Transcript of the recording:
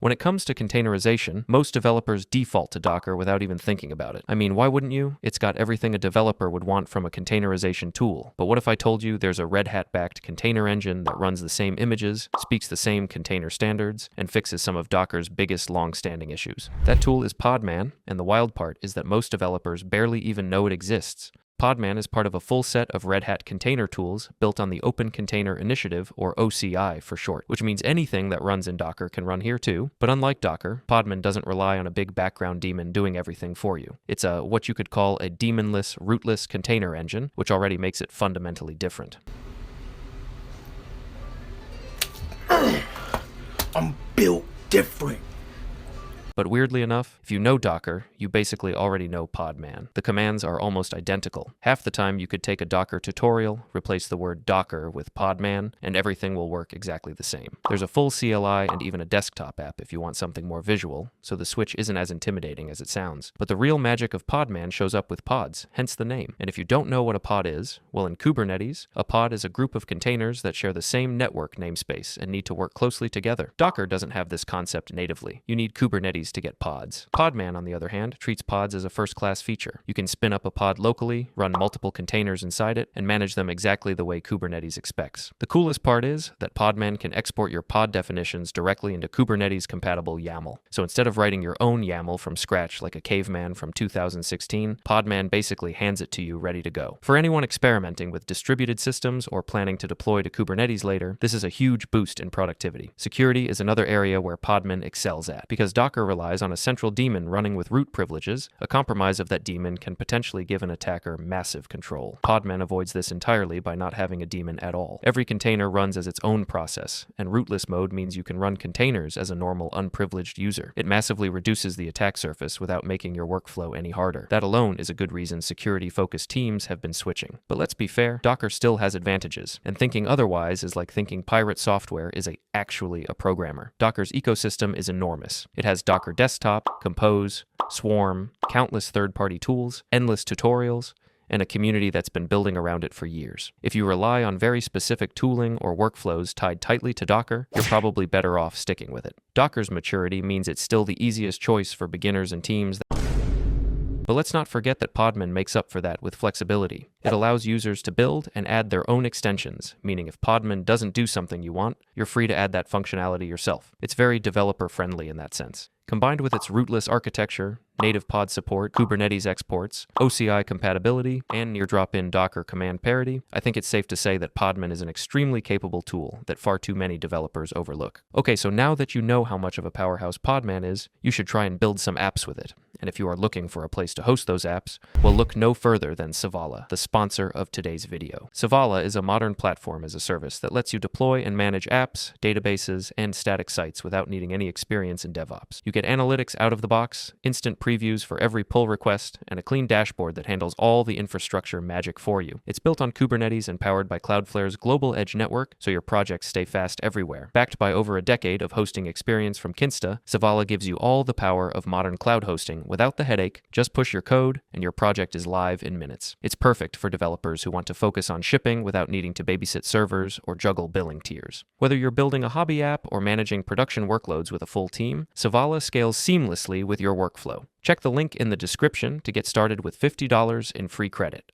When it comes to containerization, most developers default to Docker without even thinking about it. I mean, why wouldn't you? It's got everything a developer would want from a containerization tool. But what if I told you there's a Red Hat-backed container engine that runs the same images, speaks the same container standards, and fixes some of Docker's biggest long-standing issues? That tool is Podman, and the wild part is that most developers barely even know it exists. Podman is part of a full set of Red Hat container tools built on the Open Container Initiative, or OCI for short, which means anything that runs in Docker can run here too. But unlike Docker, Podman doesn't rely on a big background daemon doing everything for you. It's what you could call a daemonless, rootless container engine, which already makes it fundamentally different. I'm built different. But weirdly enough, if you know Docker, you basically already know Podman. The commands are almost identical. Half the time you could take a Docker tutorial, replace the word Docker with Podman, and everything will work exactly the same. There's a full CLI and even a desktop app if you want something more visual, so the switch isn't as intimidating as it sounds. But the real magic of Podman shows up with pods, hence the name. And if you don't know what a pod is, well, in Kubernetes, a pod is a group of containers that share the same network namespace and need to work closely together. Docker doesn't have this concept natively. You need Kubernetes to get pods. Podman, on the other hand, treats pods as a first-class feature. You can spin up a pod locally, run multiple containers inside it, and manage them exactly the way Kubernetes expects. The coolest part is that Podman can export your pod definitions directly into Kubernetes-compatible YAML. So instead of writing your own YAML from scratch like a caveman from 2016, Podman basically hands it to you ready to go. For anyone experimenting with distributed systems or planning to deploy to Kubernetes later, this is a huge boost in productivity. Security is another area where Podman excels at, because Docker relies on a central daemon running with root privileges. A compromise of that daemon can potentially give an attacker massive control. Podman avoids this entirely by not having a daemon at all. Every container runs as its own process, and rootless mode means you can run containers as a normal unprivileged user. It massively reduces the attack surface without making your workflow any harder. That alone is a good reason security-focused teams have been switching. But let's be fair, Docker still has advantages, and thinking otherwise is like thinking pirate software is actually a programmer. Docker's ecosystem is enormous. It has Docker Desktop, Compose, Swarm, countless third-party tools, endless tutorials, and a community that's been building around it for years. If you rely on very specific tooling or workflows tied tightly to Docker, you're probably better off sticking with it. Docker's maturity means it's still the easiest choice for beginners and teams. But let's not forget that Podman makes up for that with flexibility. It allows users to build and add their own extensions, meaning if Podman doesn't do something you want, you're free to add that functionality yourself. It's very developer-friendly in that sense. Combined with its rootless architecture, native pod support, Kubernetes exports, OCI compatibility, and near drop-in Docker command parity, I think it's safe to say that Podman is an extremely capable tool that far too many developers overlook. Okay, so now that you know how much of a powerhouse Podman is, you should try and build some apps with it. And if you are looking for a place to host those apps, well, look no further than Sevalla, the sponsor of today's video. Sevalla is a modern platform as a service that lets you deploy and manage apps, databases, and static sites without needing any experience in DevOps. You get analytics out of the box, instant previews for every pull request, and a clean dashboard that handles all the infrastructure magic for you. It's built on Kubernetes and powered by Cloudflare's global edge network, so your projects stay fast everywhere. Backed by over a decade of hosting experience from Kinsta, Sevalla gives you all the power of modern cloud hosting without the headache. Just push your code, and your project is live in minutes. It's perfect for developers who want to focus on shipping without needing to babysit servers or juggle billing tiers. Whether you're building a hobby app or managing production workloads with a full team, Sevalla scales seamlessly with your workflow. Check the link in the description to get started with $50 in free credit.